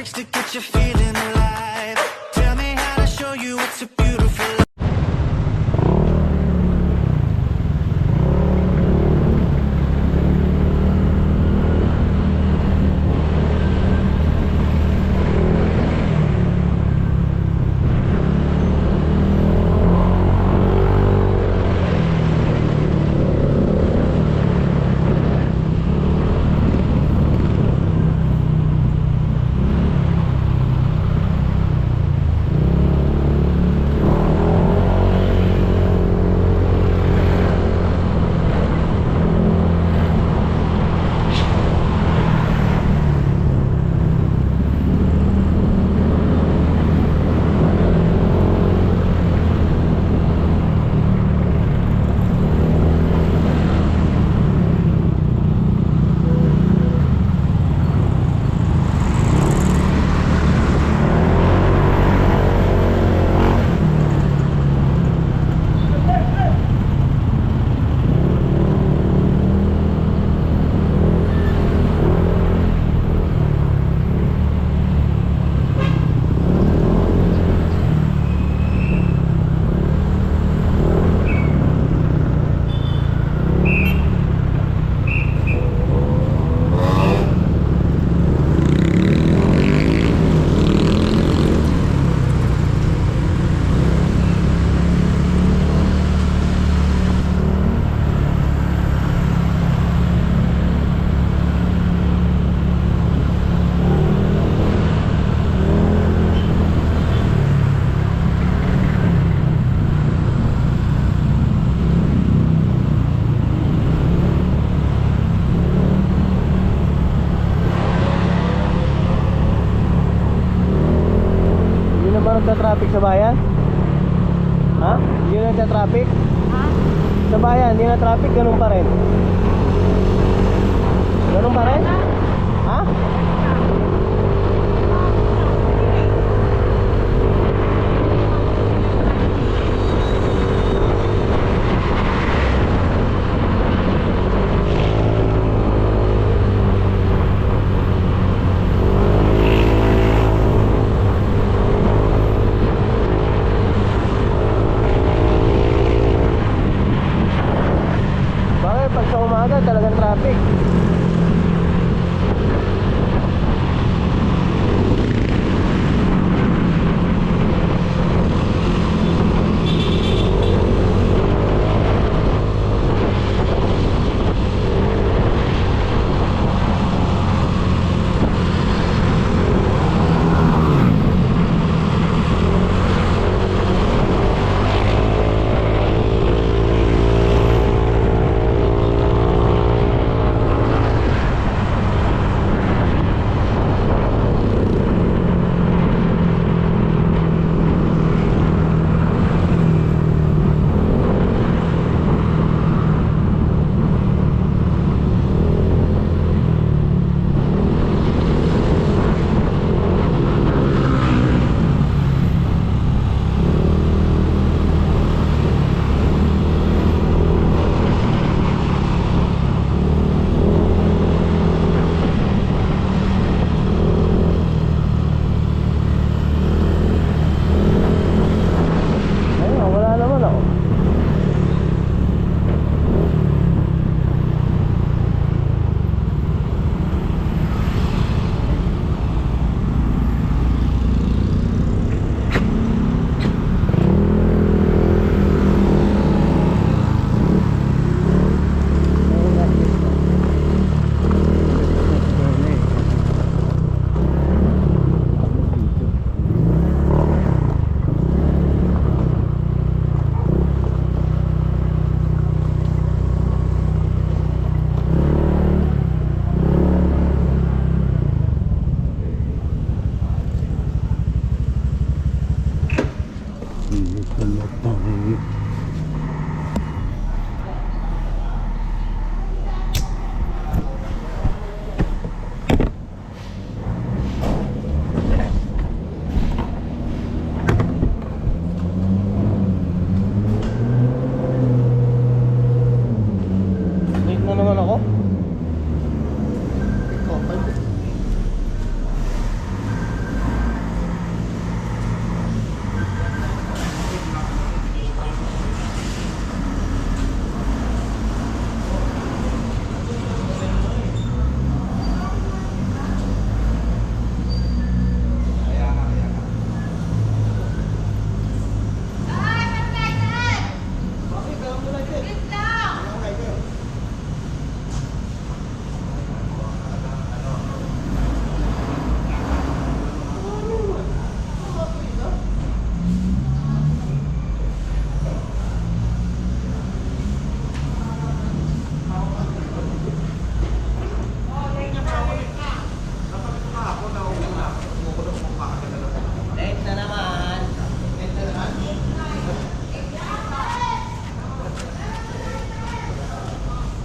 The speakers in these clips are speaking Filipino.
words to get you feeling alive. Tell me how to show you it's a beautiful life. Nagta-traffic sa bayan? Ha? Yun nagta-traffic? Ha? Sa bayan, yun na traffic, ganun pa rin? Ganun pa rin? Ha? Bakit pag sa umaga talagang traffic?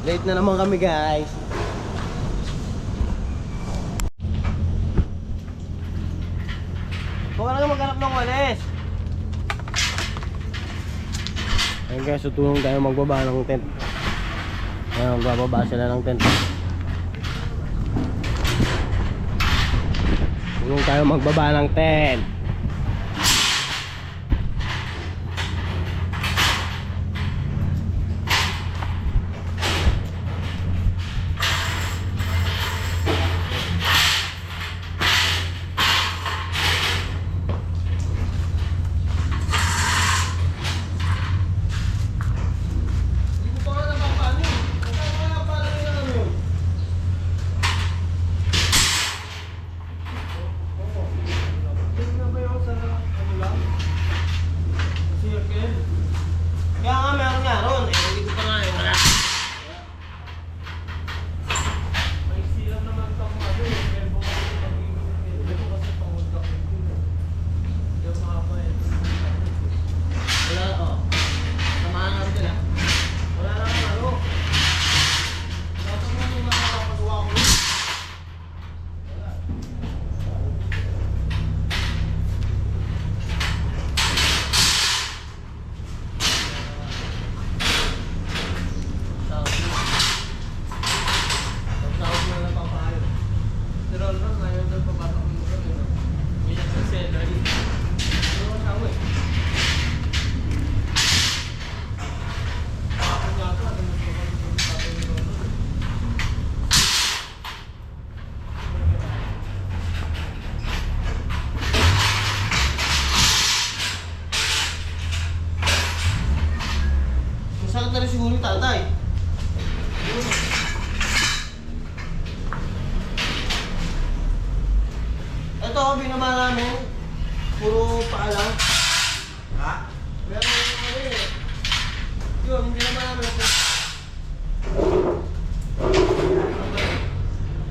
Late na naman kami guys. Huwag ka na maghanap ng walis. Ayun guys, tutulong tayo magbaba ng tent. Ayun, magbababa sila ng tent. Tulong tayo magbaba ng tent. Kaya nga meron nga ron, eh hindi ko pa nga eh, wala. May silang naman itong ano eh, pero kung ano yung pag-ibig ko kasi pang-unlock yun eh. Yung mahaba eh. Wala, oh. Samahan natin sila. Wala na ang ano. Dapat mo yung nakakapagawa ko. Pag-sahod mo lang papahayo. Pero ano, ngayon doon papatak mo ko yun. May nagsasalary. Ano ang tao eh? Ako nga ito, ano mo ko kami yung Masakit na rin siguro yung tatay. Ito, binaba namin. Puro paa lang. Ha? Meron yung ano eh. Yun, hindi naman namin.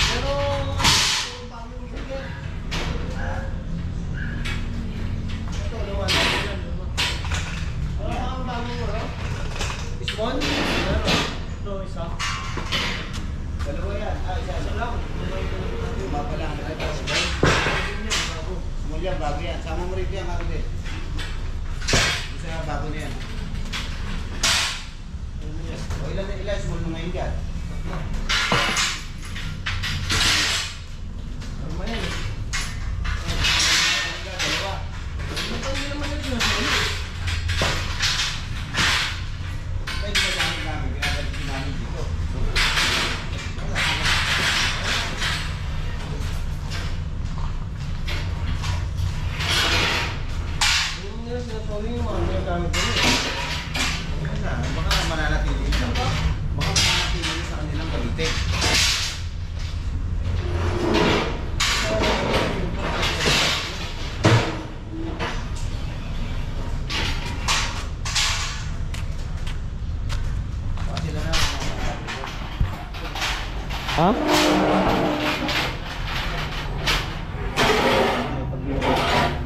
Pero, puro paa mo yung bigyan. Ito, lawan. Wala kang paa mo, bro? Small? Meron. Ito, isa. Dalawa yan. Isa lang. Baba lang. Small yan, bago yan. Sama mo rin yan, Karbe. Isa bago na yan. O ilan small mo ngayon yan? Ano ba yan? Dalawa. Hindi naman yun sinasabi. Pwede ba gamit namin? Ginagalit din namin dito. Hindi nila sinasabi yung mga ginagamit nila eh. Ayun na, baka mananatili na. Baka mananatili sa kanilang gamitin. Baka sila na. Ha?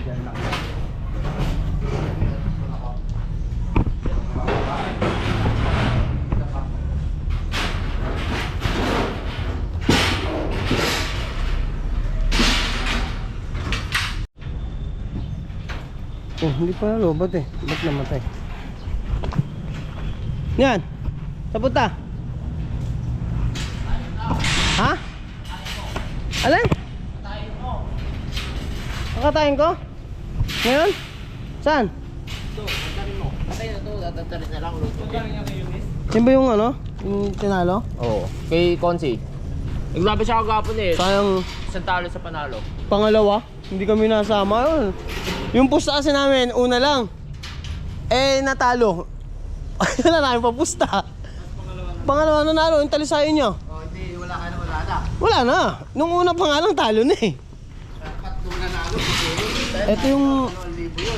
Diyan lang. Oh, hindi pa lobot eh. Ba't namatay? Yan! Sa punta! Ha? Alin? Kakatayin ko? Ngayon? Saan? Magkano niya kayo, miss? Yan ba yung ano? Yung tinalo? Oo. Kay Consi. Naglaban siya kagapon eh. Sayang Isang talo sa panalo. pangalawa. Hindi kami nasama yun. Yung pusta kasi namin, una lang. Eh, natalo. Wala na kayong papusta. Pangalawa nanalo, yung talisayo niya. O hindi, wala ka na wala na. Wala na. Nung una pa nga lang, talo na eh. Dapat nung nanalo,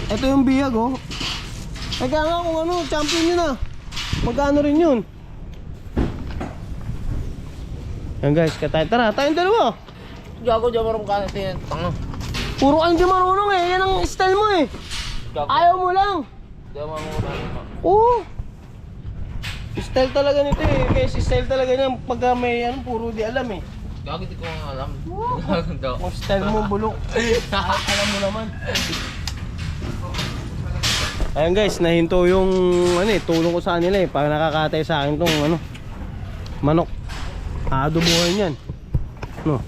Ito yung biyag oh. Kaya nga kung ano, champion yun ah. Magkano rin yun. Yan guys, tara, tayong dalawa. Gago, di ako marunong kanan tingin. Tanga. Puro ka hindi marunong eh, yan ang style mo eh. Gago. Ayaw mo lang. Di ako marunong kanan. Oo. Style talaga nito eh. Guys, style talaga niya pagka may ano, puro di alam eh. Gago, di ko nga alam. Gago. Kung style mo bulok, alam mo naman. Ayan guys, nahinto yung ano eh, tulong ko sa kanila eh. Para nakakatay sa akin tong ano, manok. Aadobuhan yan. No.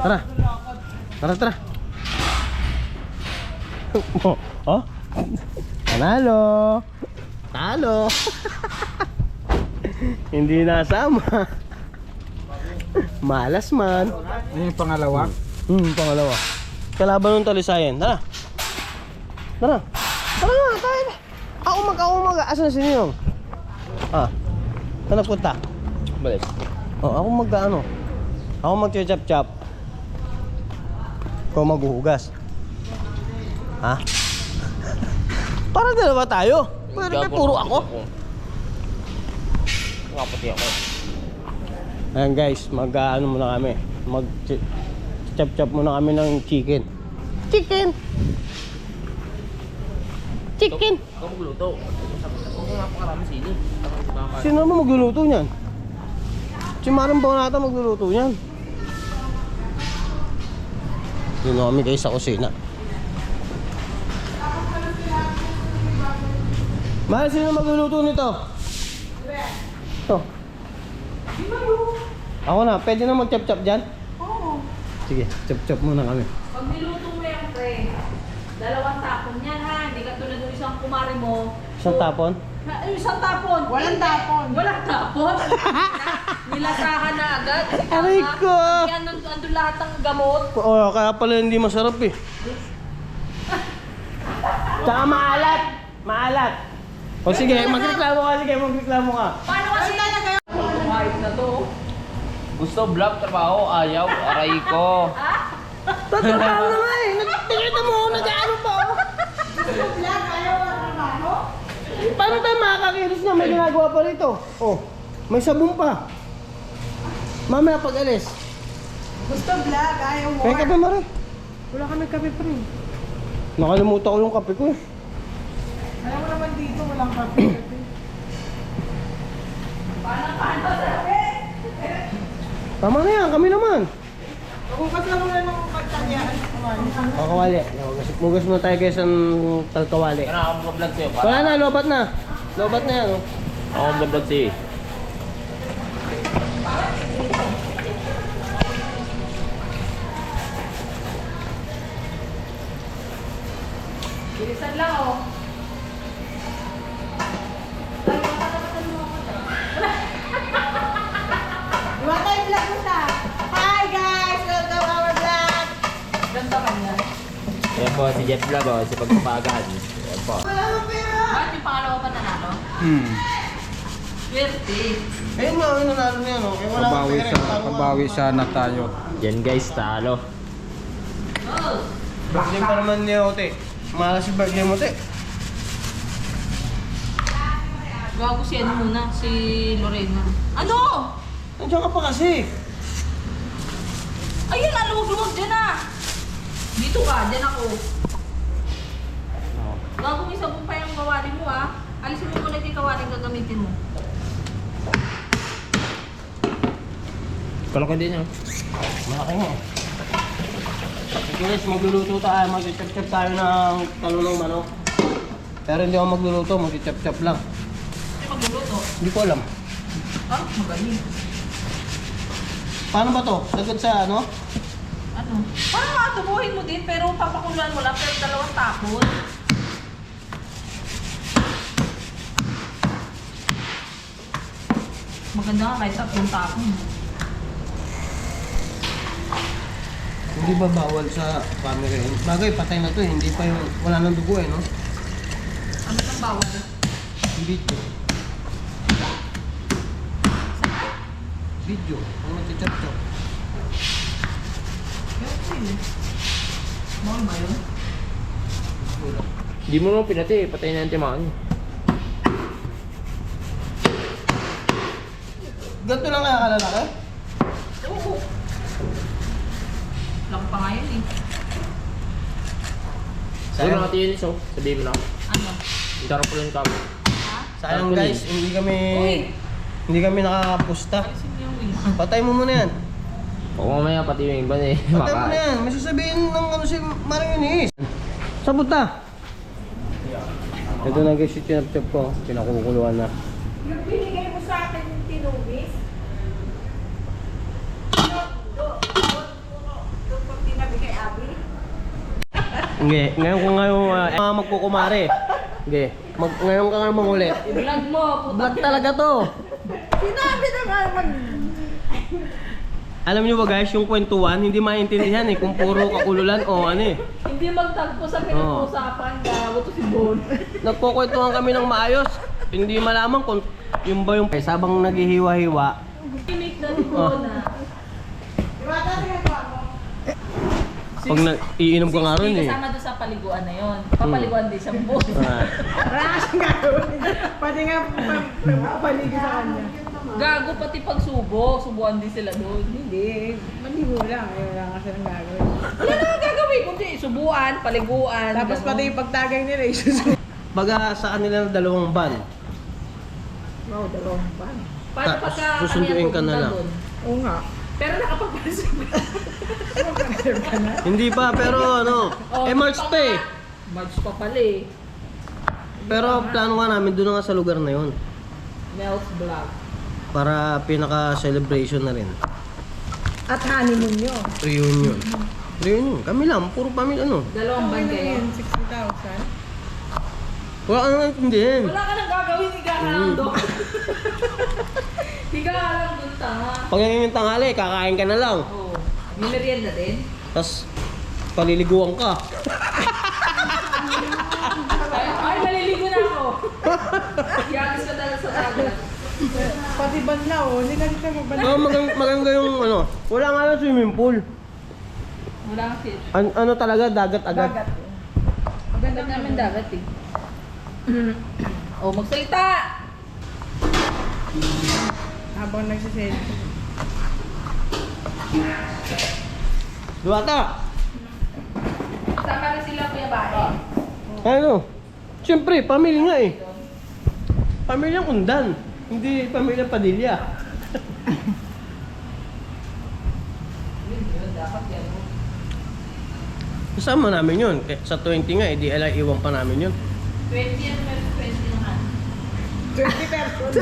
Tara. Tara. Oh? Panalo. Talo. Hindi nasama. Malas man. Ano yung pangalawa? Pangalawa. Kalaban ng talisayan. Tara. Tara nga, tayo na. Ako mag. Asan na si Ninong? Saan nagpunta? Balik. Ako mag-ano. Ako mag-chop-chop. Ikaw maghuhugas. Ha? Parang dalawa tayo. Pwede ba puro ako? Kapati ako. Ayan guys, mag-ano muna kami. Mag-chop-chop muna kami ng chicken. Chicken! Ikaw magluto. Huwag mo nga pakarami sili. Sino naman magluluto niyan? Si Marang Baunata magluluto niyan. Yun na kami guys sa kusina. Mahal, sino magluluto nito? Ito. Ako na, pwede na mag-chop-chop dyan? Oo. Sige, chop-chop muna kami. Pag niluto mo yan, pre, 2 tapon yan ha. Hindi ka tulad ng isang kumari mo. Isang tapon? Isang tapon. Walang tapon. Walang tapon. Nilasahan na agad. Aray ko! Yan, andun lahat ng gamot. Oo, kaya pala hindi masarap eh. Tsaka maalat! Maalat! O sige, magreklamo ka, Paano kasi talaga yun? Kahit na to. Gusto vlog, trabaho, ayaw, aray ko. Tatrabaho na nga eh! Tingnan mo, nag-ano pa ako! Paano tayo makakakilos na may ginagawa pa rito? Oh, may sabon pa. Mamaya pag alis. Gusto vlog, ayaw mo. May kape mo rin. Wala kami kape pa rin. Nakalimutan ko yung kape ko eh. Ayaw mo naman dito, walang kape. Tama na yan, kami naman. Bukas lang muna ng pagtanyaan. Kakawali. Mugas mo tayo guys ang talkawali. Kaya ako mag-vlog sa'yo. Wala na, lobat na. Lobat na yan oh. Ako mag-vlog sa'yo. Bilisan lang oh. Diba tayo vlog mo na? Hi guys! Welcome to our vlog! Ganda kanya. Ayan po si Jeff Vlog, si Pagpapagad. Ayan po. Bakit yung pangalawa pa nanalo? Swerte. Ayun nga, yung nanalo na yan oh. Kaya wala akong pera, talo nga. Kabawi sana tayo. Yan guys, talo. Oh. Birthday pa naman ni Ote. Malas si birthday mo, Te. Gago si ano muna, si Lorena. Ano? Nandiyan ka pa kasi. Ayun, aluwag-luwag dyan ah. Dito ka, dyan ako. Gago may sabon pa yung kawali mo ah. Alisin mo muna yung kawali gagamitin mo. Kalaki din yan. Malaki nga. Sige guys, magluluto tayo. Mag-chop-chop tayo ng talunong manok. Pero hindi ako magluluto, mag-chop-chop lang. Kasi magluluto. Hindi ko alam. Ah, magaling. Paano ba to? Sagad sa ano? Ano? Parang atubuhin mo din, pero papakuluan mo lang, pero 2 tapon. Maganda nga kahit 3 tapon. Hindi ba bawal sa camera yun? Bagay, patay na to eh. Hindi pa yung, wala nang dugo eh, no? Ano nang bawal? Video. Video. Ang nag-chop-chop. Bawal ba yun? Hindi mo naman pinati, patay na yung timaan. Ganito lang kaya kalalaki? Oo. Lang pa nga yun eh. Sa'yo na natin yun, so sabihin mo na. Ano? Itarap ko lang yung kamo. Ha? Sayang guys, hindi kami nakakapusta. Alisin mo yung wheel. Patay mo muna yan. O mamaya pati yung iba eh. Patay mo na yan. May sasabihin ng ano si Maring Yunis. Saan punta? Ito na guys yung chinap-chap ko. Pinakukuluan na. Yung binigay mo sa akin yung tinubis. Doon pag tinabi kay Abby. Hindi. Ngayon ko mga magkukumare. Hindi. Ngayon ka nga mangulit. I-vlog mo. Vlog talaga to. Sinabi na nga mag... Alam niyo ba guys, yung kwentuhan, hindi maintindihan eh kung puro kakululan o ano eh. Hindi magtagpo sa pinag-uusapan. Gago to si Bon. Nagkukwentuhan kami ng maayos. Hindi malaman kung yung ba yung sabang naghihiwa-hiwa. Make na ni Bon ah. Pag iinom ka nga rin Hindi eh. kasama doon sa paliguan na yon. Papaliguan din siya Bon. Ah. Pati nga paligid sa kanya. Gago pati pagsubo. Subuan din sila doon. Hindi, maligo lang. Ayaw lang kasi nang gagawin. Wala na gagawin. Kundi subuan, paliguan. Tapos ganun. pati yung pagtagay nila, isusunod. Baga sa kanila na dalawang ban. Wow, dalawang pan. Paano pagka susunduin ka na lang. doon? Oo nga. Pero nakapagpasok. Reserve ka na. Hindi pa, pero ano, March pa eh. March pa pala eh. Pero plano nga namin doon nga sa lugar na yon Mel's vlog. para pinaka-celebration na rin. At honeymoon nyo. Reunion. Reunion. Kami lang, puro pamilya ano. Dalawang ban kayo. 60,000. Wala ka nang intindihin. Wala ka nang gagawin, higa ka lang doon. Higa ka lang doon, tanga. Pag yung tanghali, kakain ka na lang. Oo. May merienda din. Tapos, paliliguan ka. Ay, maliligo na ako. Yagis ka talaga sa dagat. Pati banla, oh. Hindi ka dito magbalik. Oh, maganda yung ano, wala nga lang swimming pool. Wala kang fish. Ano talaga, dagat agad. Dagat. Maganda namin dagat eh. Oh, magsalita! Habang nagsiselfie. Duwata! Sama na sila kuya bae. Ano? Siyempre, pamilya nga eh. Pamilyang Undan, hindi pamilyang Padilla. Yun, dapat yan. Kasama namin yun. Sa 20 nga, edi iwan pa namin yun. 20 yan, pero 20 naman. 20 person.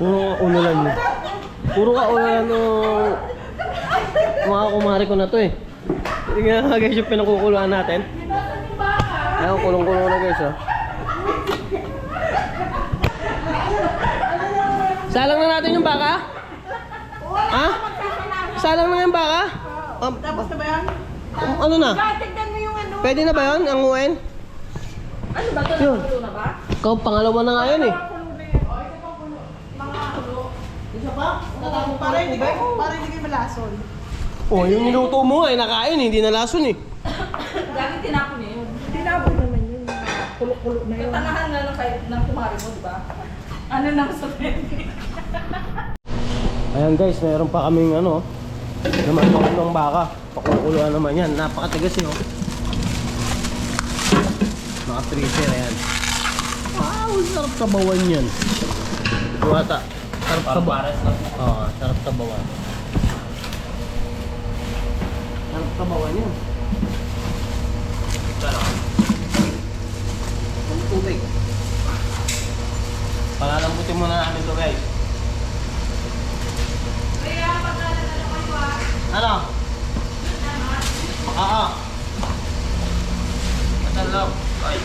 Puro ka unulan mo. Puro ka unulan nung mga kumari ko na to eh. Hindi nga guys yung pinakukuluan natin. Ayun, kulong-kulong na guys oh. Salang na natin yung baka? Ha? Salang na yung baka? Tapos na ba yan? Ano na? Tignan mo yung ano. Pwede na ba yun? Ang UN? Ano ba ito? Yun. Nakulo na ba? Ikaw, pangalawa na nga yun eh. Para hindi kayo malason. Oh, yung niluto mo eh, nakain hindi nalason eh. Dati tinapon niya yun. Tinapon naman yun. Kulo-kulo na yun. Katanahan na lang kahit ng kumari mo, di ba? Ano nang sa Ayan guys, meron pa kaming ano, naman ng baka. Pakukuluan naman yan, napakatigas eh oh. Mga freezer, ayan. Wow, sarap tabawan yan. Duwata, sarap tabawan. Oo, sarap tabawan. Sarap tabawan yan. Ang tubig. Palalambutin muna namin to guys. Kaya pagkala na lang kayo ah. Ano? Oo. Matalaw. Ay.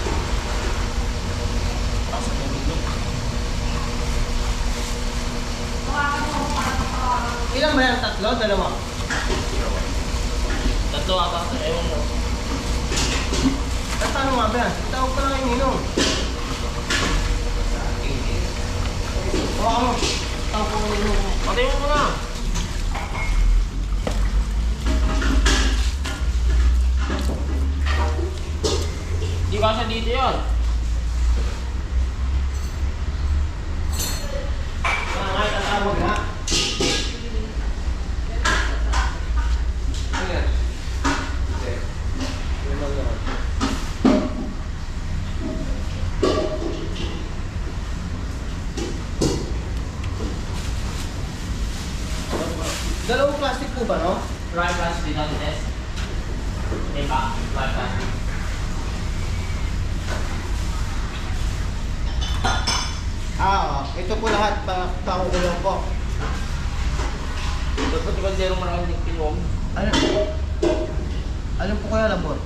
Pasok na dito. Ilan ba yan? Tatlo? Dalawa? Tatlo ata. Ewan mo. Ano nga ba yan? Tawag pa lang yung ninong. Oo. Tawag pa lang yung ninong. Patayin mo na. Di kasi dito yun. Ay, wag na. Ano yan? Hindi. Yun lang yun. Dalawang plastic po ba, no? Dry plastic na test. Diba? Dry plastic. Ito po lahat pakukulong po. Dapat di ba zero maraming pinom? Ano po kaya labor?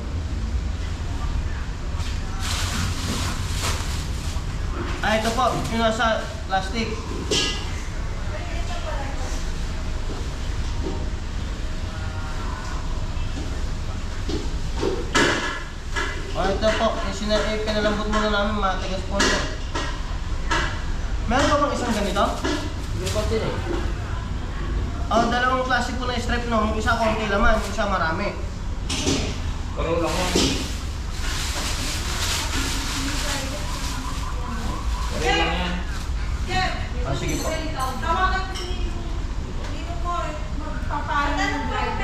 Ito po, yung nasa plastic. Ito po, yung pinalambot muna namin, matigas po nyo. Meron pa bang isang ganito? Hindi ko din eh. Dalawang klase po na strip, no? Yung isa konti laman, yung isa marami. Pero lang mo. Pero lang yan. Sige po. Tawagan ko dito mo, magpapaano yung driver.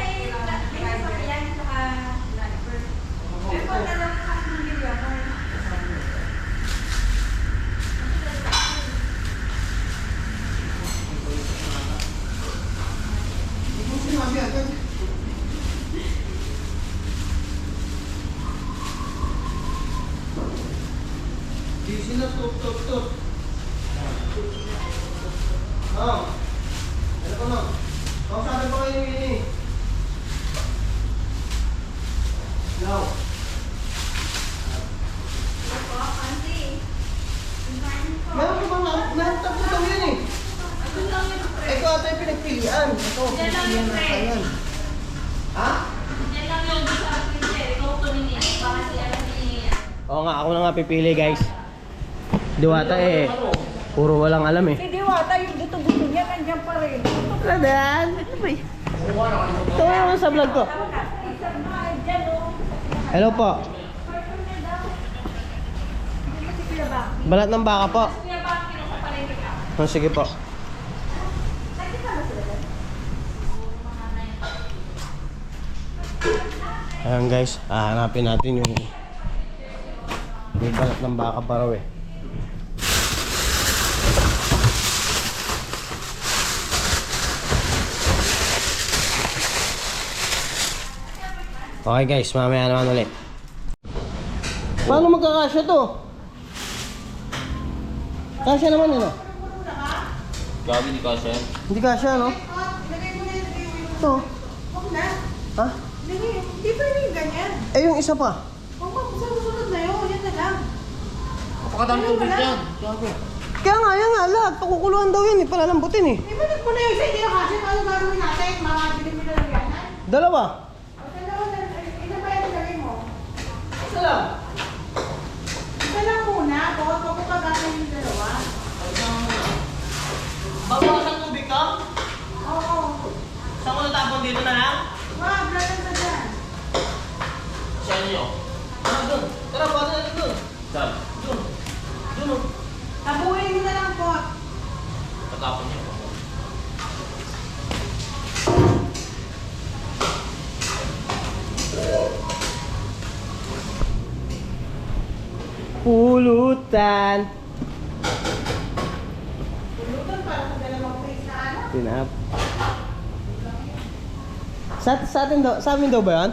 Sila tut. Oh. Ano pa no? Sabi ko kayo yun eh. No. Meron ko bang meron tatlo daw yun eh. Ito ata yung pinagpilian. Ito, pinagpilian na yan. Ha? Yan lang yung sa printer. Ikaw tumingin. Para si alam ni... Oo nga, ako na nga pipili guys. Diwata eh. Puro walang alam eh. Si Diwata, yung buto-buto niya, nandiyan pa rin. Ano yan? Ano ba yun? Ito nga sa vlog ko. Hello po. Balat ng baka po. Kuya, bakit kinuha pa rin ka? Oh, sige po. Ayan guys, hanapin natin yung may balat ng baka pa raw eh. Okay guys, mamaya naman ulit. Paano magkakasya to? Kasya naman yun, no? Gabi di kasi. Hindi kasya, no? Lagay mo na yung review. Ito. Huwag na. Ha? Hindi pwede yung ganyan. Eh, yung isa pa. Huwag mo, sa susunod na yun. Yan na lang. Napakadami tubig yan. Kaya nga, yan nga, lahat. Pakukuluan daw yan, palalambutin eh. Ibalik mo na yung isa, hindi na kasi. Ano gagawin natin? Mamabilin mo na lang yan. Dalawa. O, dalawa na. Ilan ba yan lagay mo? Isa lang. Isa lang muna. Huwag mo pagkakain yung dalawa. Babawasan tubig ka? Oo. Saan ko natapon dito na lang? Wag, lalan na dyan. Sa inyo. Doon. Tara, bata na doon. Saan? Doon. Doon, oh. Tabuhin mo na lang po. Patapon niyo. Pulutan. Pulutan para sa dalawang face na ano. Tinap. Sa atin daw, sa amin daw ba yan?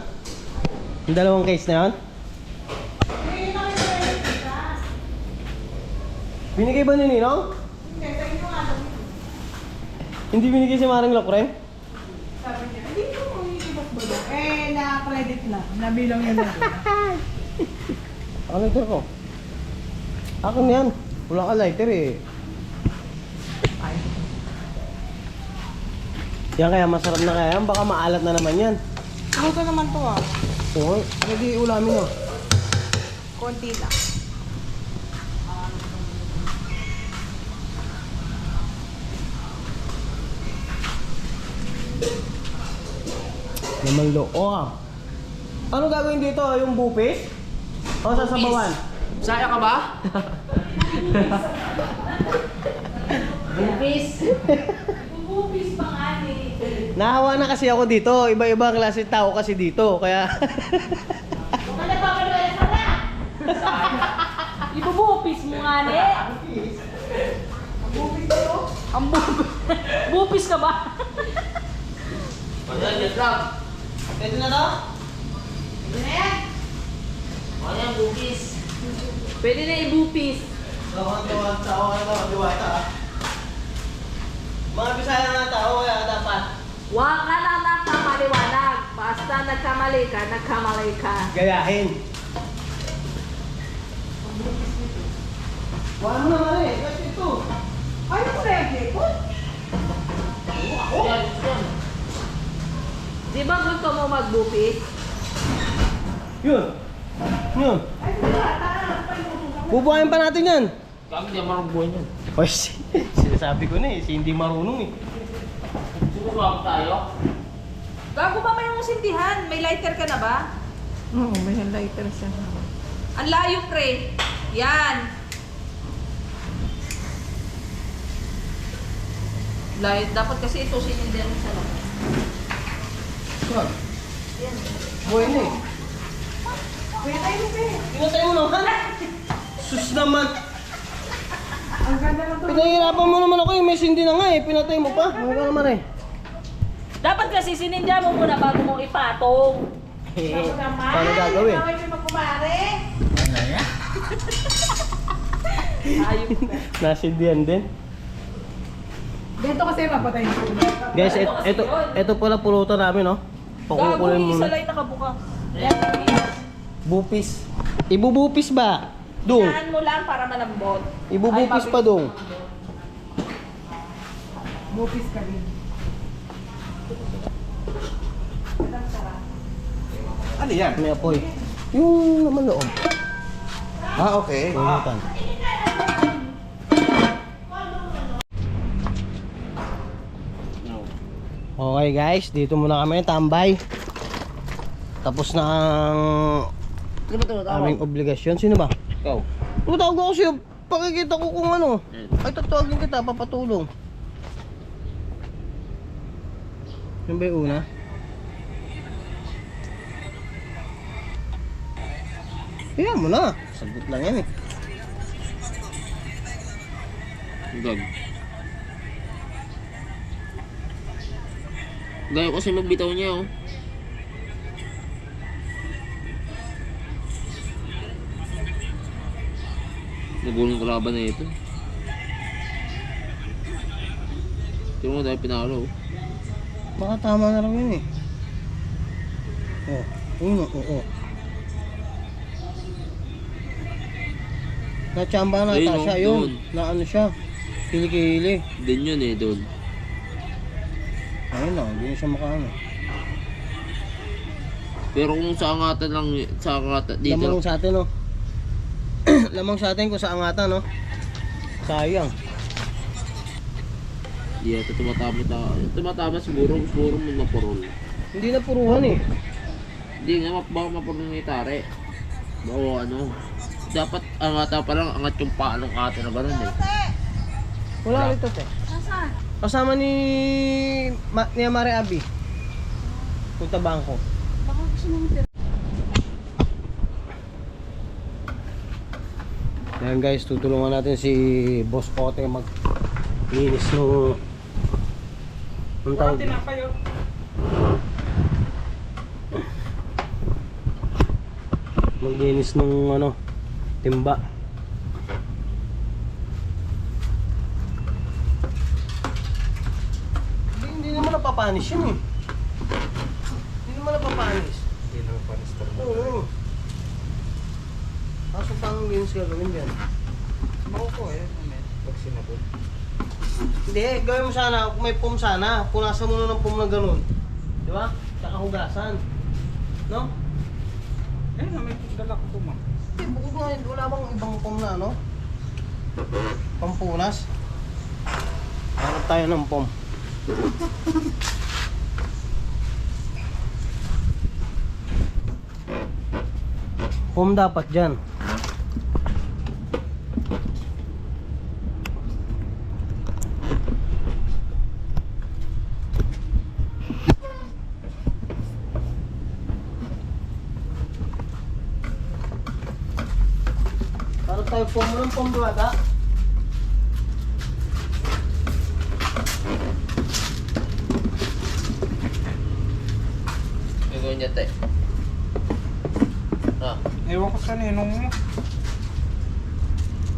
Yung dalawang case na yan? Hindi na kayo pwede kita. Binigay ba ni Ninong? Hindi, sa inyo nga lang. Hindi binigay si Maring Lokre? Sabi niya, hindi ko mag-iibas ba doon? Na-credit na. Nabilang yun na doon. Ako lighter ko. Akin yan. Wala ka lighter eh. Yan kaya masarap na kaya yan. Baka maalat na naman yan. Luto naman to ah. Oo, hindi ulamin oh. Konti lang. Naman loob. Ano gagawin dito? Yung bupis? O sasabawan? Saya ka ba? Bupis. Bubupis pa nga ni. Nahawa na kasi ako dito. Iba-iba klase tao kasi dito. Kaya... Kung ano pa wala ka na. Ibubupis mo nga ni. Ang bupis. Bupis ka ba? Ayan, yan lang. Pwede na to? Ayan, bupis. Pwede na ibupis. Tawang-tawang tao. Ano ba? Diwata ah. Mga Bisaya nga tao. Kaya dapat. Huwag ka na nagkamaliwanag. Basta nagkamali ka. Gayahin. Wala mo naman eh. Kasi ito. Ano ko ready ko? Ayan, yan. Di ba gusto mo magbupis? Yun. Yun. Ay, wala. Tara, Bubuhayin pa natin yan. Kami di marang buhay niyan. Oy, sinasabi ko na eh. Si hindi marunong eh. Sumubak tayo. Gago ba may yung sindihan? May lighter ka na ba? Oo, may lighter siya. Ang layo, pre. Yan. Light. Dapat kasi ito sinindihan mo sa labas. Saan? Buhay na eh. Wait, tayo mo, be. Pinatay mo naman. Sus naman. Ang ganda ng tulog. Pinahirapan mo naman ako eh. May sindi na nga eh. Pinatay mo pa. Ano ka naman eh. Dapat kasi sinindihan mo muna bago mo ipatong. Eh, paano gagawin? Gawin mo magkumare. Ayop ka. Nasindihan din. Dito kasi mapatay na tulog. Guys, ito pala pulutan namin no. Gago, Pakukulin isa muna. lang nakabuka. Bupis. Ibubupis ba? Dung. Yan mo lang para malambot. Ibubupis pa dung. Bupis ka rin. Ano yan? May apoy. Yung naman loob. Ah, okay. Pulutan. Okay guys, dito muna kami tambay. Tapos na ang aming obligasyon. Sino ba? Ikaw. Tutawag ako sa'yo. Pakikita ko kung ano. Ay, tatawagin kita, papatulong. Yung ba yung una? Kaya mo na. Sagot lang yan eh. Gag. Gayo kasi magbitaw niya oh. Nagulong kalaban na ito. Ito mo dahil pinalo oh. Baka tama na lang yun eh. Oh, uno, oo. Nachamba na Ayun, ata siya oh, yun. doon. Na ano siya. Kilikili. Din yun eh doon. Ayun lang, hindi na siya makaano. Pero kung sa angatan lang, sa angatan dito. Lamang sa atin oh. Lamang sa atin kung sa angatan no. Sayang. Di ito tumatama siguro may mapurol. Hindi na puruhan eh. Hindi nga baka mapurol ng itare. Oo ano. Dapat angatan pa lang, angat yung paa ng ate na gano'n eh. Wala rito te. Nasaan? Kasama ni ni Amare Abi. Punta bangko. Baka gusto mong Ayan guys, tutulungan natin si Boss Ote mag-linis nung anong tawag dito? Maglinis nung ano, timba. Hindi naman napapanis yun eh. Hindi naman napapanis. Hindi naman panis talaga. Oo. Kaso pang linis gagawin yan. Makuko eh. Pag sinabot. Hindi, gawin mo sana, kung may foam sana, punasan mo na ng foam na ganun. Di ba? Tsaka hugasan. No? Eh, may dala ko po, ma'am. Hindi, bukod nga yun, wala bang ibang foam na ano? Pampunas? Hanap tayo ng foam. Foam dapat dyan. tayo po mo ng pambata. Gagawin niya, te. Ah, Ewan ko sa ninong mo.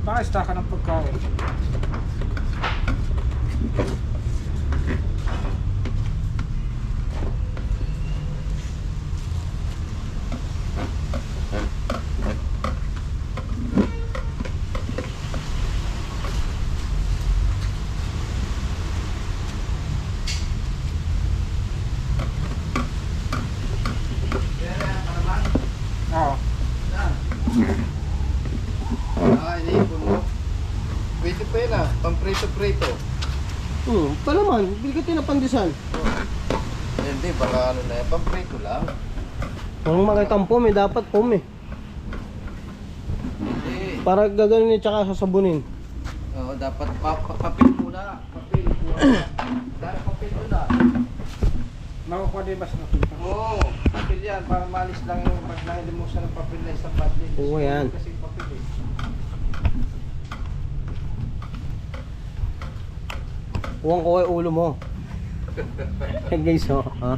Baka ista ka ng pagkain. Oo. Iniipon mo. Pwede pa yun pamprito-prito. Palaman, bili ka tayo ng pandesal. Hindi, baka ano na yan, pamprito lang. Kung makita ang pome, dapat pome. Hindi. Para gaganin tsaka sasabunin. Oo, dapat papel muna. Papel muna. Dara papel muna. Makukuha din ba sa nakita? Oo, papel yan. Para malis lang yung pag nahilimusan ng papel na isang papel. Oo, yan. Kasi papel eh. Huwag ko yung ulo mo. Guys, oh. Ha?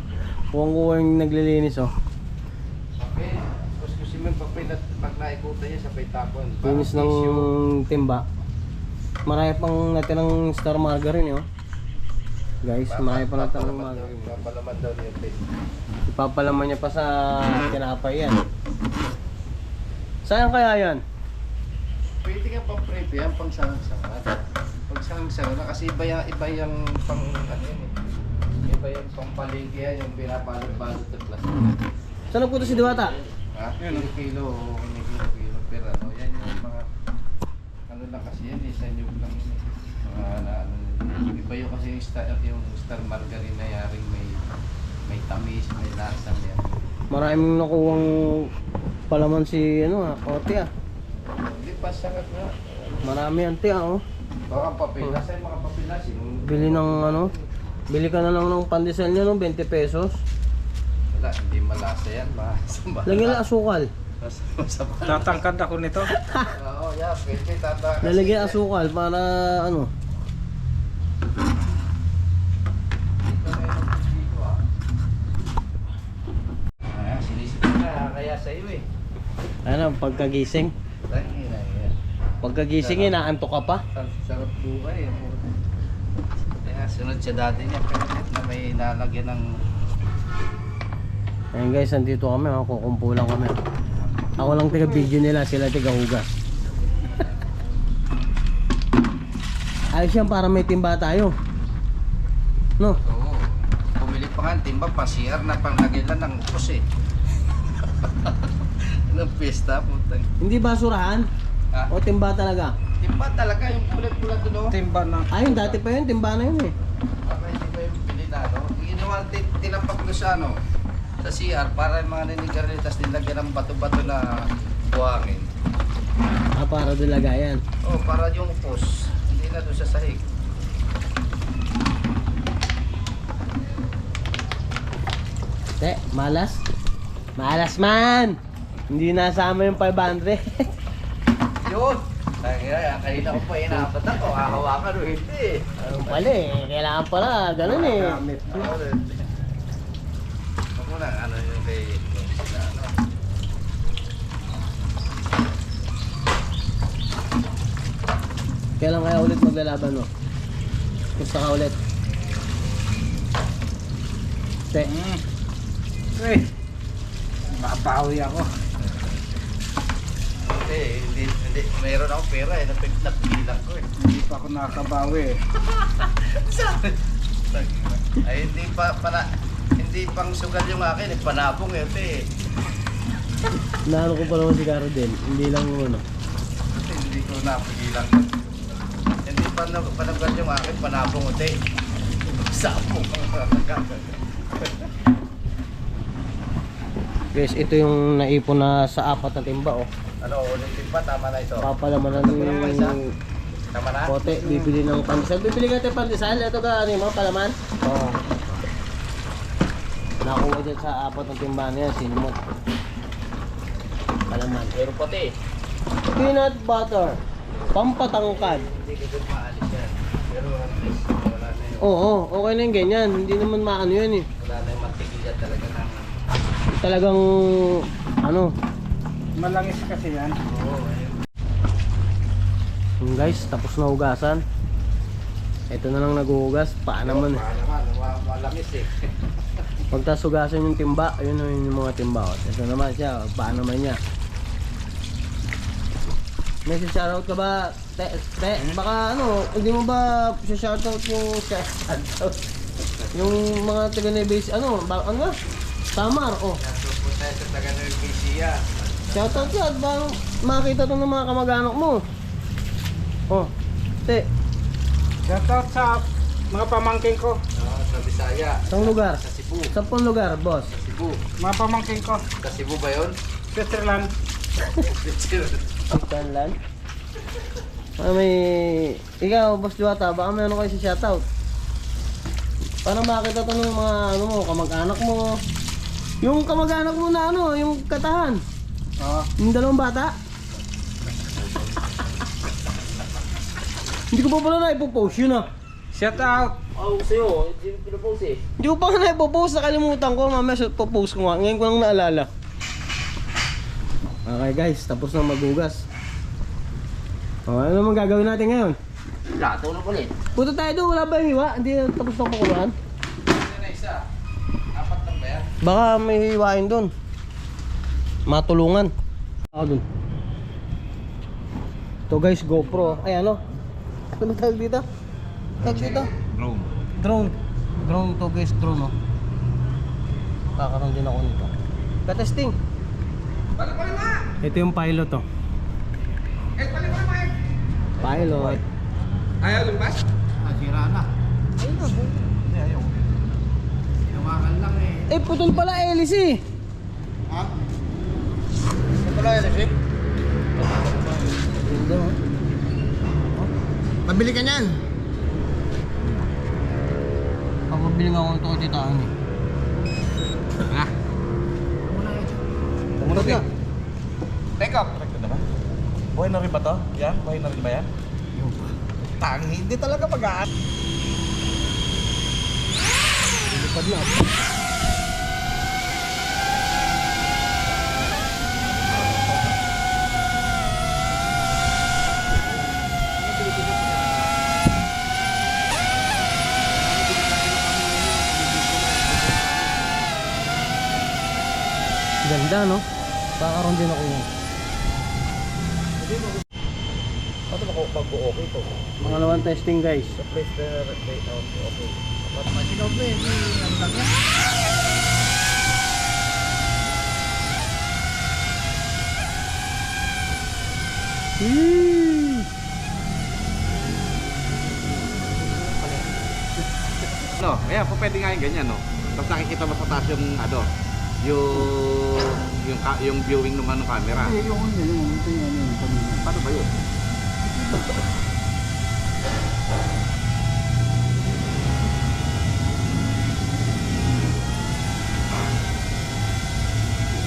Huwag ko yung naglilinis, oh. Papel. Tapos gusto mo yung papel at pag naikutan niya sa tapon. Linis ng timba. Marami pang natirang star margarine, oh. Guys, marami pa natirang margarine. Papalaman daw niya yung tape. Ipapalaman niya pa sa tinapay yan. Sayang kaya yan? Pwede nga pang prep yan, pang sangang-sangat. Pag sangang-sangat na kasi iba yung pang ano yun eh. Iba yung pang palengke yan, yung pinabalot-balot na plastic. Saan nagpunta si Diwata? Ha? Kilo-kilo, kilo-kilo per ano. Yan yung mga ano lang kasi yan eh, sa nyug lang yun eh. Mga ano, iba yung kasi yung star margarine na yaring may tamis, may lasa yan. Maraming nakuwang palaman si Kote, ah. Hindi pa sangat nga. Marami yan, te, oh. Baka papel, nasa yung mga papel na Bili ng bili ka na lang ng pandesal niya, no? 20 pesos. Wala, hindi malasa yan. Masama. Lagyan lang asukal. Masama. Tatangkad ako nito. Oo, yeah, pwede tata. Lalagyan asukal para ano. Sinisip na kaya sa iyo eh. Ano, pagkagising. Tangina yan. Pagkagising, inaantok ka pa. Sarap buhay. Kaya sunod siya dati niya na may nalagyan ng Ayun guys, nandito kami, oh. Kukumpulan kami. Ako lang tiga-video nila, sila tiga-hugas. Ayos yan para may timba tayo. No? oo. Pumili pa nga timba pa CR na panglagay lang ng upos eh. Ng pesta putang. Hindi basurahan? Ah, O timba talaga? timba talaga yung pulat-pulat doon. Timba na. Ayun, dati pa yun, timba na yun eh. Okay, hindi ba yung pili na, no? Ginawa tinapak ko sa ano, sa CR para yung mga ninigarilyo, tapos nilagyan ng bato-bato na buhangin. Ah, para dilagayan. Oh, para yung pos, hindi na doon sa sahig. Te, malas? Malas man! Hindi nasama yung 500. Yun! Kanina ko pa inapat ako, hahawakan o hindi. Ano pala eh, kailangan pala, ganun eh. Ako na, ano yung kay sila, ano. Kailan kaya ulit maglalaban mo? Gusto ka ulit? Te, Eh, mabawi ako. Hindi, mayroon ako pera eh, napigilan ko eh. Hindi pa ako nakakabawi eh. Ay, hindi pang sugal yung akin, eh, panabong eh, te. naano ko pa naman si Caro din. Hindi lang ano. Hindi ko napigilan. Hindi pa panagal yung akin, panabong o te. Sapong. Guys, ito yung naipon na sa 4 na timba, oh. Ano, ulitin pa, tama na ito. Papalaman na ng Tama na? Kote, bibili ng pandesal. Bibili ka tayo pandesal. Ito ka, ano yung palaman? Oo. Nakuha dyan sa 4 na timba na yan, sinimot. Palaman. Pero pati. Peanut butter. Pampatangkad. Hindi ka doon maalis yan. Pero at least wala na yung, Oo, okay na yung ganyan. Hindi naman maano yan eh. wala na yung mantikilya talaga ng... Talagang, ano. Malangis kasi yan. Oo, Guys, tapos na hugasan. Ito na lang naghuhugas. Paa naman eh. Malangis eh. Pagtas hugasan yung timba, ayun yung mga timba. Ito naman siya, paa naman niya. May shoutout ka ba? Baka ano, hindi mo ba shoutout yung shoutout? Yung mga taga Nebes, ano ba? Samar, oh. Nandun po tayo sa taga Nuevesia. Shoutout ka, ba makita to ng mga kamag-anak mo? Oh, te, Shoutout sa mga pamangkin ko. Sa Bisaya. saan lugar? Sa Cebu. Saan pong lugar, boss? Sa Cebu. Mga pamangkin ko. Sa Cebu ba yun? Switzerland. Switzerland. May... Ikaw, boss Diwata, baka may ano kayo sa shoutout? Para makita to ng mga ano mo, kamag-anak mo. Yung kamag-anak mo na ano, yung katahan. Oo. Yung dalawang bata. Hindi ko pa pala na ipopost yun ah. Shoutout. Oh, sa'yo, hindi mo pinapost eh. Hindi ko pa na ipopost, nakalimutan ko. Mamaya popost ko nga. Ngayon ko lang naalala. Okay guys, tapos na maghugas. Oh, ano naman gagawin natin ngayon? Lato na ulit. Punta tayo doon, wala ba yung hiwa? Hindi na tapos na pakuluan? Ano na isa? Apat lang ba yan? Baka may hiwain doon. Matulungan. Ako doon. Ito guys, GoPro. Ay ano? Ano tawag dito? Tawag dito? Drone. Drone. Drone to guys, drone oh. Kakaroon din ako nito. Ka-testing. Ito yung pilot oh. Pilot. Ayaw lumabas? Sira na. Hindi, ayaw. Tinawakan lang eh. Eh putol pala hélice. Ha? Ito pala yan, Sip? Pabili ka niyan. Papabili nga ako ito katitaan eh. Ha? Tumulat na. Teka, correct na ba? Buhay na rin ba to? Yan? Buhay na rin ba yan? Tangi, hindi talaga mag-aan. Lipad na. Ganda no? Kakaroon din ako yan. Paano ba kung pag-okay to? Pangalawang testing guys. Sa place na okay. Masinog na yun, ang lang yan. No, ayan, po pwede nga yung ganyan, no? Tapos nakikita mo sa taas yung, ano, yung viewing ng ano camera. Paano ba yun?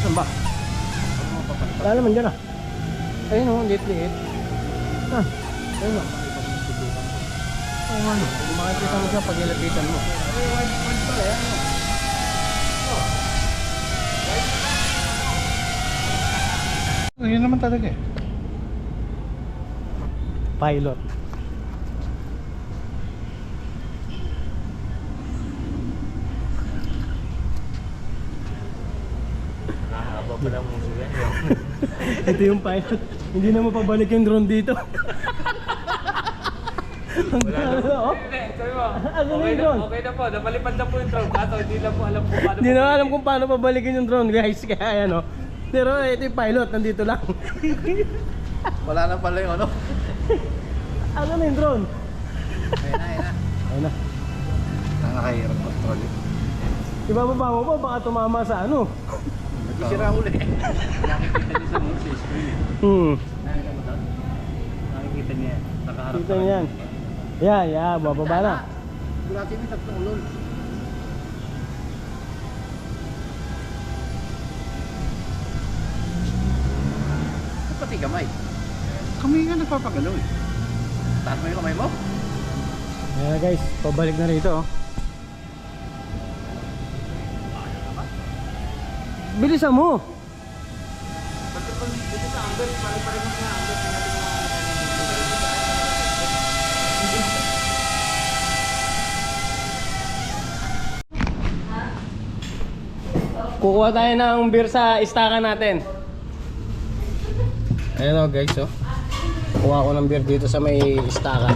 Saan ba? Wala naman dyan ah. Ayun o, liit-liit. Ah, ayun o. Oo nga no. Kung makikita mo siya pag nilapitan mo. Yun naman talaga eh. Pilot. Ito yung pilot. Hindi na mapabalik yung drone dito. Ang gano'n, oh. Hindi, sabi mo. Ano na yung drone? Okay na po, napalipad na po yung drone. Kaso hindi lang po alam po paano. Hindi na alam kung paano pabalikin yung drone guys. Kaya ano. Pero ito yung pilot, nandito lang. Wala na pala yung ano. Ano na yung drone? Ayun na, ayun na. Ayun na. Nakakahirap control yun. Ibababa mo pa, baka tumama sa ano. Isira uli. Nakikita niyo sa Moses. Nakikita niya. Nakaharap Kita niyo yan. Yan, yan, bababa na. Durati may tatlong ulol. Pati gamay. Kami nga nagpapagalaw eh. Taas mo yung kamay mo? Ayan guys, pabalik na rito oh. Bilisan mo! Kukuha tayo ng beer sa istakan natin. Ayan o guys oh. Kuha ko ng beer dito sa may istakan.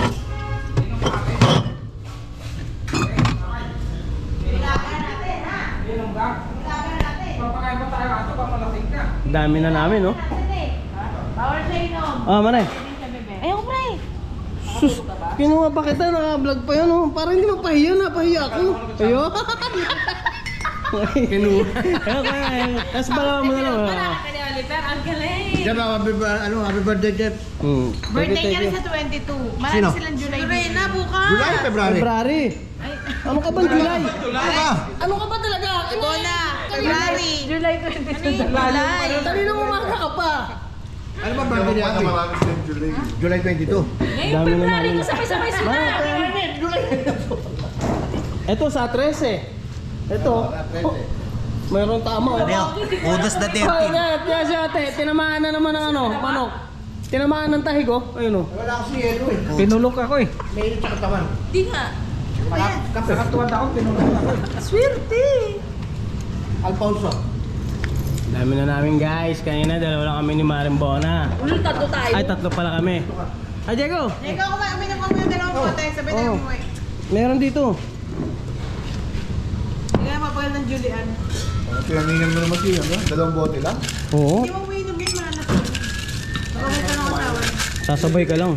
Papakain mo tayo ato, papalasing ka. Dami na namin no. Bawal sa inom. Ah, manay. Ayoko pre. Sus, kinuha pa kita, naka-vlog pa yun oh. Parang hindi mapahiya, napahiya ako. Ayo. Kinuha. Tapos bala mo na lang. Marami ni Oliver, ang galing. Jeff, happy birthday, Jeff. Birthday niya rin sa 22. Marami Sino? silang July na bukas. July, February. February. Ano ka ba, July? Ano ka ba talaga? Ito na, February. July 22. July. Kanina umaga ka pa. Ano ba birthday niya? July 22. Ngayon, Dami na February namin. ko sabay-sabay sila. Ito sa 13. Ito. Oh, mayroong tama oh. Udas na Oh, kaya si ate, tinamaan na naman ng ano, manok. Tinamaan ng tahig oh. Ayun oh. Wala kasi yelo eh. Pinulok ako eh. May sa katawan. Di nga. Kakatuwad ako, pinulok ako. Swerte. Alfonso. Dami na namin guys. Kanina dalawa lang kami ni Marimbona. Ulit tatlo tayo. Ay, tatlo pala kami. Ah, Diego. Ikaw kumain ng kami ng dalawang bote. Sabi na Oh. mo eh. Meron dito. Hindi ka mapagal ng Julian. Pinaningan mo naman siya, no? Dalawang bote lang. Oo. Hindi mo umiinom yun, mahanap ko. Baka may tanong katawan. Sasabay ka lang.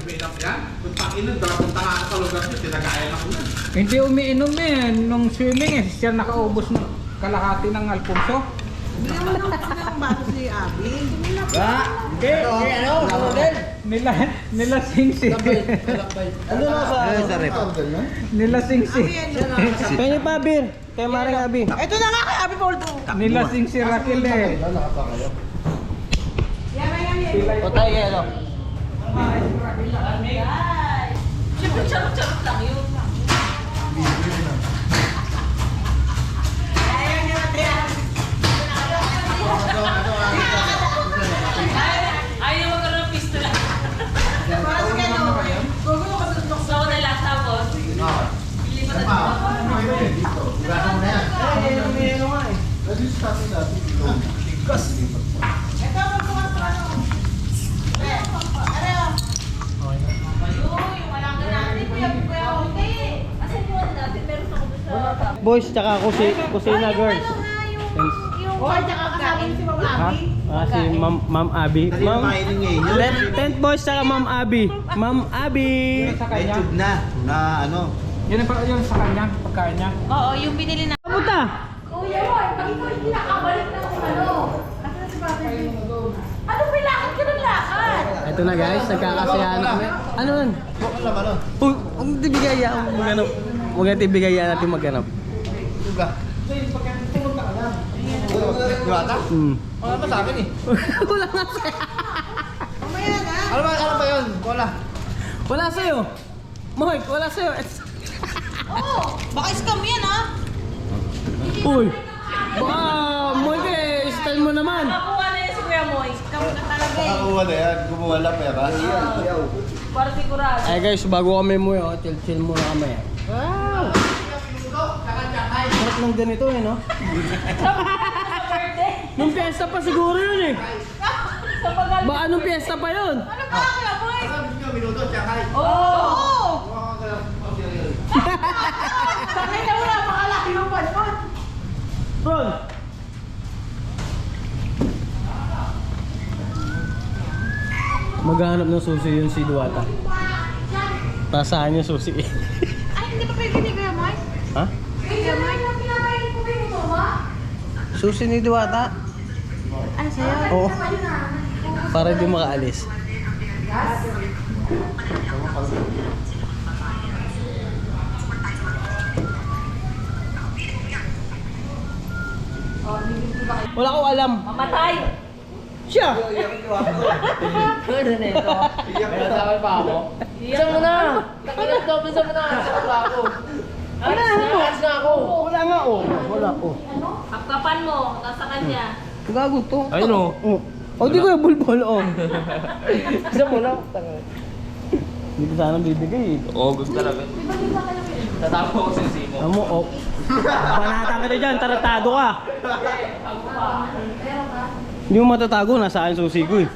Hindi umiinom eh. Nung swimming eh, siya nakaubos ng kalahati ng Alfonso. Hindi mo ng baso si Abby. Nilasing si. Ano na sa rep. Nilasing si. Penny pa, beer. Kay Maring Abi. Ito na nga kay Abby Paul to. Nilasing si Raquel eh. Patay kayo, no? Siyempre, charot-charot lang yun. Ayaw magkaroon ng pistola. Parang gano'n. Gugulo ka sa So, ako na lang tapos. Bili mo na Ito, magbukas pa ano. yung malangga natin. Kuya, okay. Asan yung ano natin? Meron ako doon sa... Boys, tsaka kusina girls. Oh, tsaka kasama si Mama Ha? Abby. Ah, si Ma'am Abi. Ma'am, tent boys tsaka Ma'am Abi. Ma'am Abi. Sa kanya. na ano. Yun yung sa kanya, pagkain niya. Oo, yung binili na. Kapunta. Kuya, pag ikaw hindi nakabalik ng ano. Asan na si Papa? Ano pilakad ka ng lakad? Ito na guys, nagkakasiyahan na kami. Ano nun? Huwag natin bigayaan maghanap. Huwag natin bigayaan natin maghanap. Diwata? Wala pa sa akin eh. Wala nga sa'yo. Mamaya na. Ano ba yun? Cola. Wala sa'yo. Mohik, wala sa'yo. Oo, baka scam yan ha. Uy. Baka, Mohik eh, style mo naman. Nakuha na yan si Kuya Moy. Scam na talaga eh. Nakakuha na yan. Gumawa lang pera. Para sigurado. Ay guys, bago kami mo yun, chill muna kami. Wow! Sarap ng ganito eh, no? Sa birthday. Nung piyesta pa siguro yun eh. Sa pagal. Ba, anong piyesta pa yun? Ano ba Kuya Moy? Oo. Oo! Sakay na wala, makalaki yung panpon. Ron! Maghanap ng susi yun si Duwata. Tasaan yung susi eh. Ay, hindi pa pwede ni Kuya Mike? Ha? Kuya Mike? Susi ni Duwata? Ano sa'yo? Oo. Para di makaalis. Wala ko alam. Mamatay. Siya! Ano na ito? May nasabi pa ako? Isa mo na! Nakilat daw, isa mo na! Isa pa ako. Wala na ako. Alas na ako. Wala nga oh. Wala oh. Kapkapan mo, nasa kanya. Gago to. Ayun o. Oh. Oh, di ko yung bulbul oh. Isa mo na. Hindi ko sana bibigay eh. Oo, gusto talaga. Tatapo ko sa simo. Amo oh. Panatang kita dyan, taratado ka. Hindi mo matatago, nasaan susi ko eh.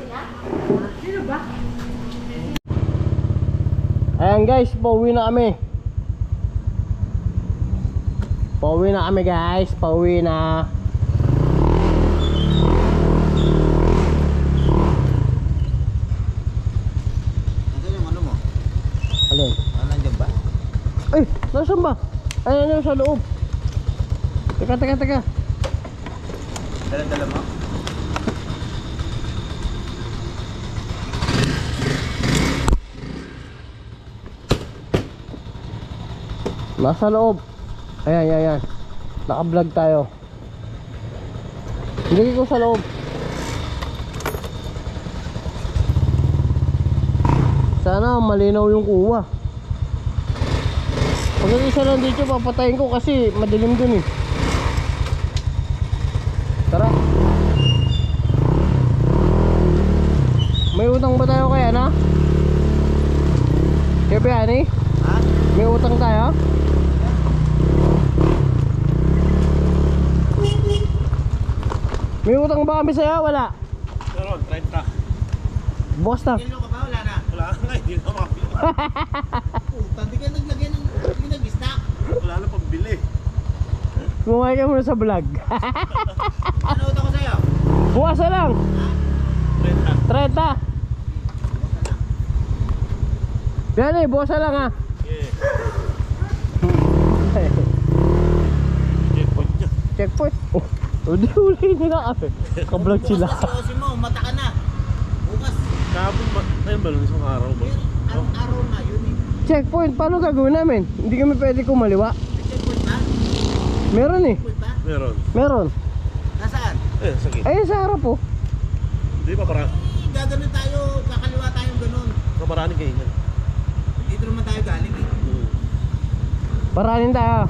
Sino ba? Ayan guys, pauwi na kami. Pauwi na kami guys, pauwi na. Nasaan yung ano mo? Alin? Nandiyan ba? Ay, nasaan ba? Ayan sa loob. Teka. Dala-dala mo? Nasa loob. Ayan. Naka-vlog tayo. Hindi ko sa loob. Sana malinaw yung kuha. Pag isa lang dito, papatayin ko kasi madilim dun eh. Tara. May utang ba tayo kaya na? Kaya Biani? Ha? May utang tayo? May utang ba kami sa'yo? Wala. Meron, 30. Bukas na. Kilo ka ba? Wala na. Wala nga, hindi na makapili. Puta, di ka naglagay ng nag-stock. Wala na pambili. Bumay ka muna sa vlog. Ano utang ko sa'yo? Bukas na lang. 30. Yan eh, bukas na lang ha. Checkpoint niya. Checkpoint. Oh, di huli nila kami. Ka-vlog sila. Bukas kasi mo, mata ka na. Bukas, Kahapon ba? Ayun ba? Nung isang araw ba? araw na yun eh. Checkpoint, paano gagawin namin? Hindi kami pwede kumaliwa. May checkpoint ba? Meron eh. Checkpoint ba? Meron. Meron. Nasaan? Sige. Ayun sa harap po. Hindi pa para. Gaganon tayo, kakaliwa tayong ganon. Kaparaning kayo yan. Dito naman tayo galing eh. Paranin tayo.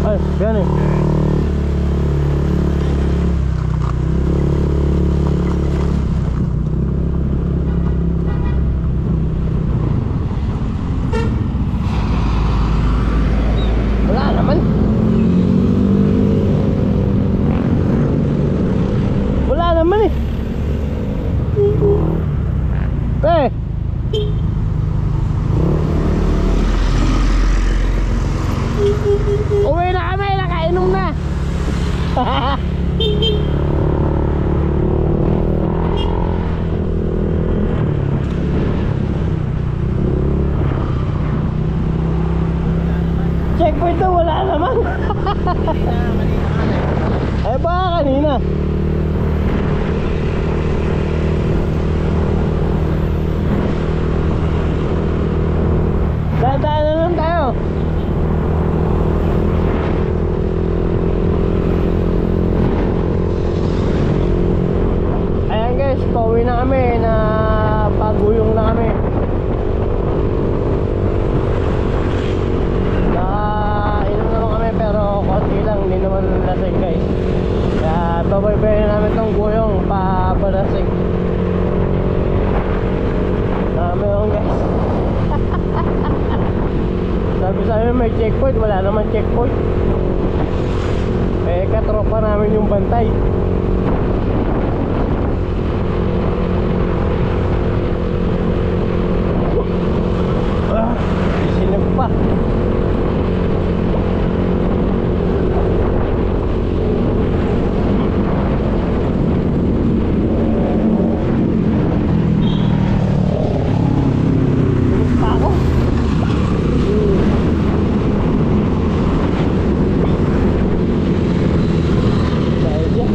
Ay, yan eh. Wala naman. Wala naman eh. Uwi na kami, nakainom na. Checkpoint daw, wala naman. Ay baka kanina. Dadaan na lang tayo. Ayan guys, pauwi na kami, na paguyong na kami. Nakainom naman kami pero konti lang, hindi naman lasing guys. Kaya babay-bay na namin tong guyong papalasing. Meron guys. Sabi sa amin may checkpoint, wala naman checkpoint. Eh katropa namin yung bantay. Sinag pa. Pa ako. Dahil dyan.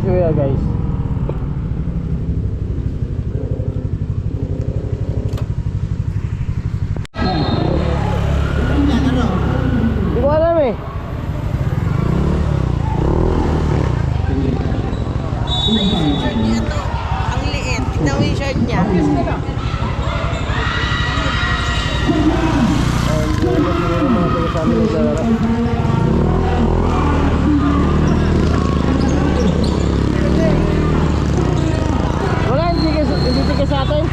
kuya guys. Hindi ko alam eh. Ang liit. Tignan mo yung shirt niya. Wala, hindi tigas sa atin.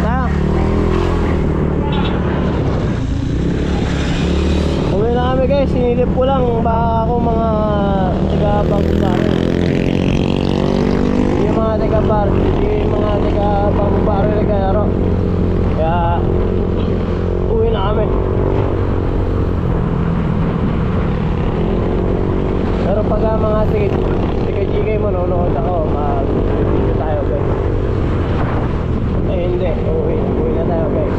Na. Uwi na kami guys, sinilip ko lang baka ako mga taga-Bangubaro. Hindi yung mga taga-Baro, hindi yung mga taga-Bangubaro naglalaro. Kaya uwi na kami. Pero pag mga tiga-GK manonood ako, mag-video tayo guys. Eh hindi, uwi na tayo guys.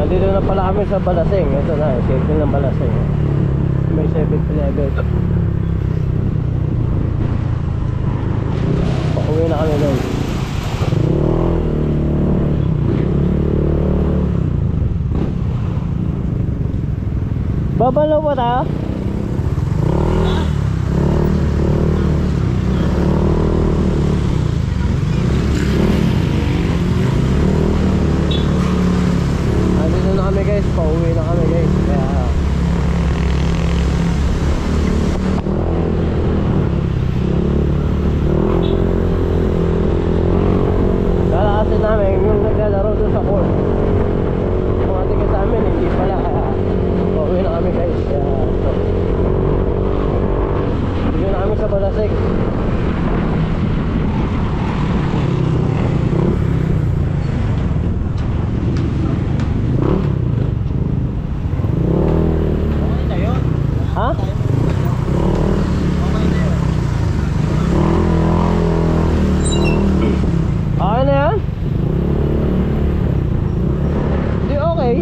Nandito na pala kami sa Balaseng. Ito na, circle ng Balaseng. May 7-Eleven. Pauwi na kami guys. Babalaw pa tayo? Andito na kami guys, pauwi na kami guys. Kaya lalakasin namin yung naglalaro doon sa court. Mga tiga sa amin, hindi pala. Kaya pauwi na kami guys. Kaya hindi na kami sa Balaseng. Ha? Okay na yan? Di okay.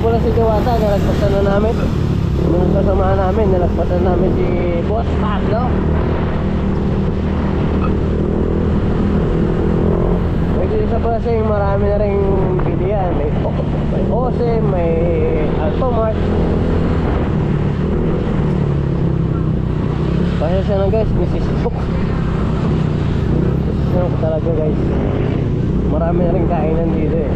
Wala si Diwata, nalagpasan na namin. Nung kasama namin, nalagpasan namin si Boss Pablo. May sa Balaseng, marami na rin bilihan. May Ose, may Alphamart. Pasensya na guys, nisisibok. Nisisibok ko talaga guys. Marami na rin kainan dito eh.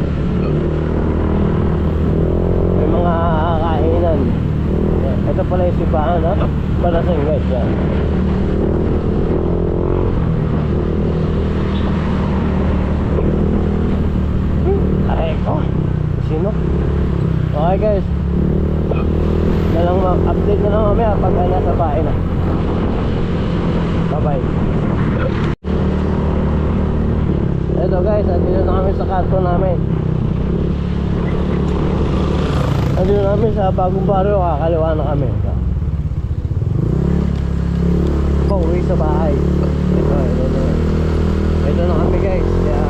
May mga kainan. Ito pala yung sibahan ha. Balaseng guys yan. Aray ko. Sino? Okay guys. Update na lang mamaya pag nasa bahay na. Bye bye. Ito guys, andito na kami sa karton namin. Andito na kami sa bagong baryo, kakaliwa na kami. Pauwi sa bahay. Ito na kami guys. Kaya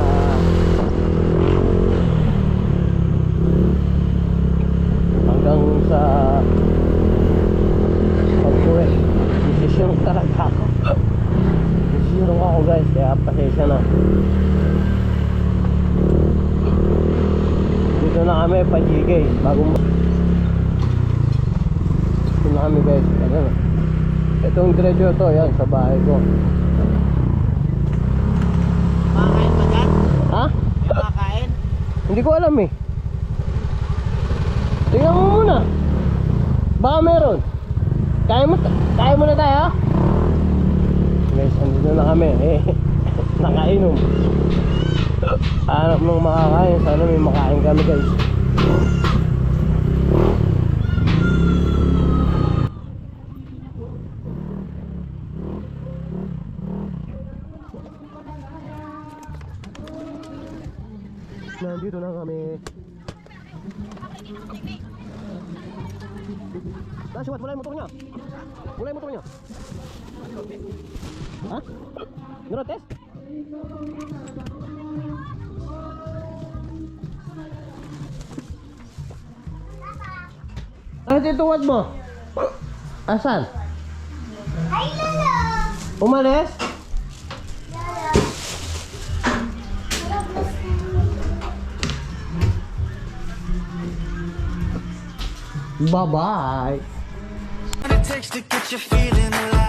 hanggang sa pag-uwi, desisyon talaga ako. Desisyon ako guys, kaya pasensya na. Dito na kami pa-GK, bagong dito na kami guys. Itong diretso to, yan, sa bahay ko. Makakain ba dyan? Ha? Makakain? Hindi ko alam eh. Tingnan mo muna. Baka meron. Kaya mo na tayo? Guys, andito na kami. Nakainom. Hanap ng makakain. Sana may makain kami guys. Nandito na kami. Siwat, wala yung motor niya. Wala yung motor niya. Ha? Norotes? Ano tituwad mo? Asan? Ay, Lolo! Umalis? Bye-bye. What it takes to get you feeling alive.